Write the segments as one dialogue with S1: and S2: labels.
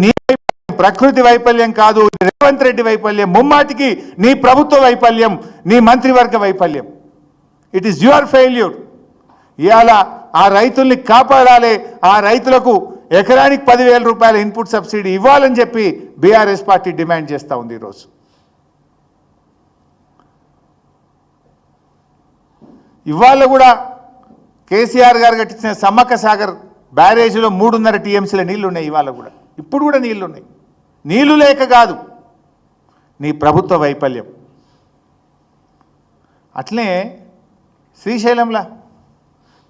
S1: నీ ప్రకృతి వైఫల్యం కాదు, రేవంత్ రెడ్డి వైఫల్యం, ముమ్మాటికి నీ ప్రభుత్వ వైఫల్యం, నీ మంత్రివర్గ వైఫల్యం. It is your failure. ఇవాళ ఆ రైతుల్ని కాపాడాలి, ఆ రైతులకు ఎకరానికి 10,000 రూపాయల ఇన్పుట్ సబ్సిడీ ఇవ్వాలని చెప్పి బీఆర్ఎస్ పార్టీ డిమాండ్ చేస్తూ ఉంది. ఈరోజు ఇవాళ కూడా కేసీఆర్ గారు కట్టించిన సమ్మక్క సాగర్ బ్యారేజ్లో 3.5 టీఎంసీల నీళ్లు ఉన్నాయి. ఇవాళ కూడా ఇప్పుడు కూడా నీళ్లు ఉన్నాయి. నీళ్లు లేక కాదు, నీ ప్రభుత్వ వైఫల్యం. అట్లనే శ్రీశైలంలా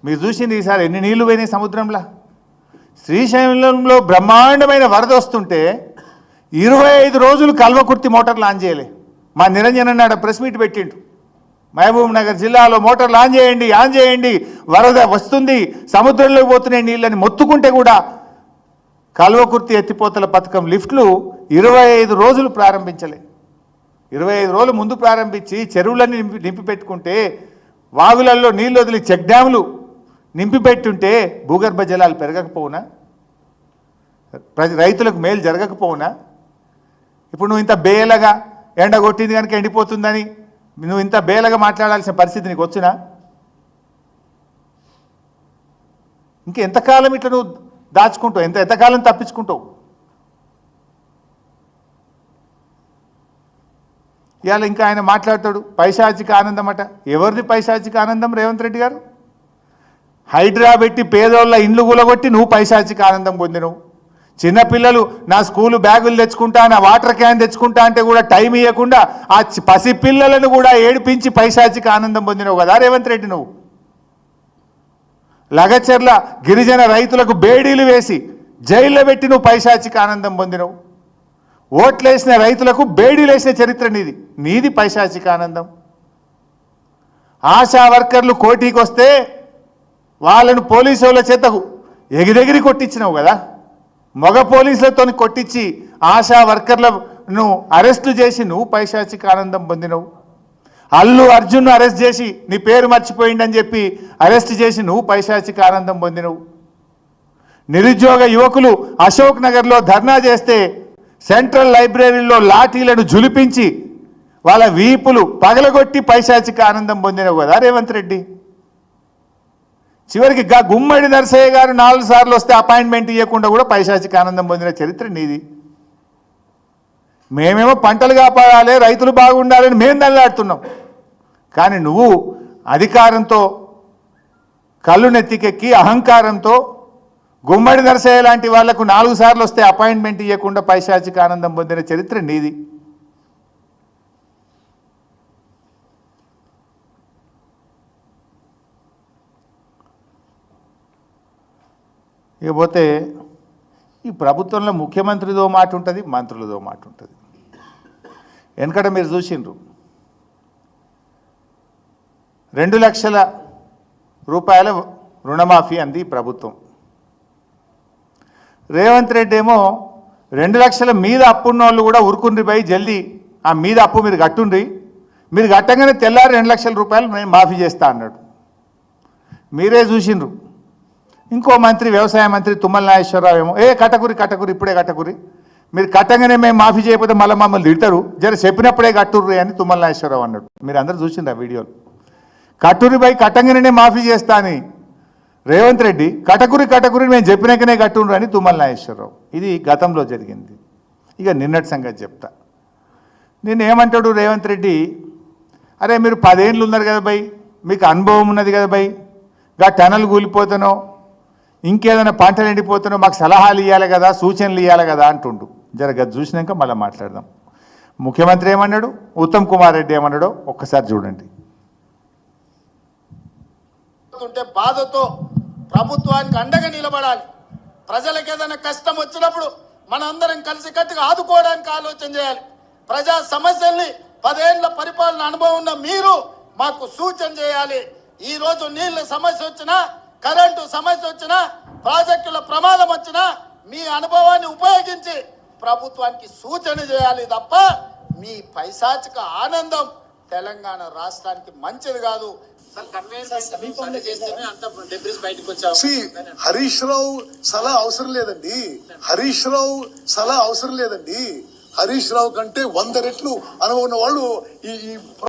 S1: మీరు చూసింది ఈసారి ఎన్ని నీళ్లు పోయినాయి సముద్రంలో. శ్రీశైలంలో బ్రహ్మాండమైన వరద వస్తుంటే 25 రోజులు కల్వకుర్తి మోటార్ లాంచ్ చేయలే. మా నిరంజన్ అన్నాడు ప్రెస్ మీట్ పెట్టిండు, మహబూబ్ నగర్ జిల్లాలో మోటార్లు ఆన్ చేయండి, వరద వస్తుంది, సముద్రంలోకి పోతున్నాయి నీళ్ళని మొత్తుకుంటే కూడా కల్వకుర్తి ఎత్తిపోతల పథకం లిఫ్ట్లు 25 రోజులు ప్రారంభించలే. 25 రోజులు ముందు ప్రారంభించి చెరువులన్నీ నింపి పెట్టుకుంటే, వాగులలో నీళ్ళు వదిలి చెక్ డ్యాములు నింపి పెట్టుంటే భూగర్భ జలాలు పెరగకపోవునా, రైతులకు మేలు జరగకపోవునా? ఇప్పుడు నువ్వు ఇంత బేలగా ఎండ కొట్టింది కనుక ఎండిపోతుందని నువ్వు ఇంత బేలగా మాట్లాడాల్సిన పరిస్థితి నీకు వచ్చినా? ఇంకెంతకాలం ఇట్లా నువ్వు దాచుకుంటావు, ఎంతకాలం తప్పించుకుంటావు? ఇవాళ ఇంకా ఆయన మాట్లాడతాడు పైశాచిక ఆనందం అట. ఎవరిది పైశాచిక ఆనందం? రేవంత్ రెడ్డి గారు హైడ్రా పెట్టి పేదోళ్ళ ఇండ్లు కూలగొట్టి నువ్వు పైశాచిక ఆనందం పొందినవు. చిన్నపిల్లలు నా స్కూలు బ్యాగులు తెచ్చుకుంటా, నా వాటర్ క్యాన్ తెచ్చుకుంటా అంటే కూడా టైం ఇవ్వకుండా ఆ పసిపిల్లలను కూడా ఏడిపించి పైశాచిక ఆనందం పొందినవు కదా రేవంత్ రెడ్డి నువ్వు. లగచర్ల గిరిజన రైతులకు బేడీలు వేసి జైల్లో పెట్టి నువ్వు పైశాచిక ఆనందం పొందినవు. ఓట్లేసిన రైతులకు బేడీలు వేసిన చరిత్ర నీది పైశాచిక ఆనందం. ఆశా వర్కర్లు కోటికి వస్తే వాళ్ళను పోలీసుల చేతకు ఎగిరెగిరి కొట్టించినావు కదా. మగ పోలీసులతో కొట్టించి ఆశా వర్కర్లను అరెస్టు చేసి నువ్వు పైశాచిక ఆనందం పొందినవు. అల్లు అర్జున్ను అరెస్ట్ చేసి నీ పేరు మర్చిపోయిందని చెప్పి అరెస్ట్ చేసి నువ్వు పైశాచిక ఆనందం పొందినవు. నిరుద్యోగ యువకులు అశోక్ నగర్లో ధర్నా చేస్తే సెంట్రల్ లైబ్రరీలో లాఠీలను జులిపించి వాళ్ళ వీపులు పగలగొట్టి పైశాచిక ఆనందం పొందినవు కదా రేవంత్ రెడ్డి. చివరికి గుమ్మడి నరసయ్య గారు 4 సార్లు వస్తే అపాయింట్మెంట్ ఇవ్వకుండా కూడా పైశాచిక ఆనందం పొందిన చరిత్ర నీది. మేమేమో పంటలు కాపాడాలి, రైతులు బాగుండాలని మేము దల్లాడుతున్నాం. కానీ నువ్వు అధికారంతో కళ్ళు నెత్తికెక్కి అహంకారంతో గుమ్మడి నరసయ్య లాంటి వాళ్లకు 4 సార్లు వస్తే అపాయింట్మెంట్ ఇవ్వకుండా పైశాచిక ఆనందం పొందిన చరిత్ర నీది. ఇకపోతే ఈ ప్రభుత్వంలో ముఖ్యమంత్రిదో మాట ఉంటుంది, మంత్రులదో మాట ఉంటుంది. వెనకట మీరు చూసిండ్రు 2 లక్షల రూపాయల రుణమాఫీ అంది ప్రభుత్వం. రేవంత్ రెడ్డి ఏమో 2 లక్షల మీద అప్పున్న వాళ్ళు కూడా ఉరుకుండ్రి పోయి జల్దీ ఆ మీద అప్పు మీరు కట్టుండ్రి, మీరు కట్టంగానే తెల్లారి 2 లక్షల రూపాయలు నేను మాఫీ చేస్తా అన్నాడు. మీరే చూసిండ్రు. ఇంకో మంత్రి వ్యవసాయ మంత్రి తుమ్మల నాగేశ్వరరావు ఏమో కట్టకురి ఇప్పుడే కట్టకురి, మీరు కట్టంగానే మేము మాఫీ చేయకపోతే మళ్ళీ మమ్మల్ని తిడతారు, జర చెప్పినప్పుడే కట్టుర్రి అని తుమ్మల నాగేశ్వరరావు అన్నాడు. మీరు అందరూ చూసిండ్రు ఆ వీడియోలు. కట్టురి పోయి కట్టంగానే మాఫీ చేస్తా అని రేవంత్ రెడ్డి, కటకురి మేము చెప్పినాకనే కట్టుండ్రు అని తుమ్మల నాగేశ్వరరావు. ఇది గతంలో జరిగింది. ఇక నిన్నటి సంగతి చెప్తా. నేను ఏమంటాడు రేవంత్ రెడ్డి, అరే మీరు 10 ఏళ్ళు ఉన్నారు కదా భయ్, మీకు అనుభవం ఉన్నది కదా భయ్, గా టనల్ కూలిపోతానో ఇంకేదైనా పంటలు ఎండిపోతానో మాకు సలహాలు ఇవ్వాలి కదా, సూచనలు ఇవ్వాలి కదా అంటుండు. జరగదు చూసినాక మళ్ళీ మాట్లాడదాం. ముఖ్యమంత్రి ఏమన్నాడు, ఉత్తమ్ కుమార్ రెడ్డి ఏమన్నాడో ఒక్కసారి చూడండి.
S2: బాధతో ప్రభుత్వానికి అండగా నిలబడాలి. ప్రజలకు ఏదైనా కష్టం వచ్చినప్పుడు మన అందరం కలిసి కట్టుగా ఆదుకోవడానికి ఆలోచన చేయాలి. ప్రజా సమస్యల్ని 10 ఏళ్ల పరిపాలన అనుభవం ఉన్న మీరు మాకు సూచన చేయాలి. ఈ రోజు నీళ్ల సమస్య వచ్చినా, కరెంటు సమస్య వచ్చినా, ప్రాజెక్టుల ప్రమాదం వచ్చినా మీ అనుభవాన్ని ఉపయోగించి ప్రభుత్వానికి సూచన చేయాలి తప్ప మీ పైశాచిక ఆనందం తెలంగాణ రాష్ట్రానికి మంచిది కాదు. సమీపంలో చేస్తేనే అంత డెబ్రిస్ బయటకు వచ్చావు.
S3: హరీష్ రావు సలహా అవసరం లేదండి. హరీష్ రావు కంటే 100 రెట్లు అనుభవం ఉన్న వాళ్ళు ఈ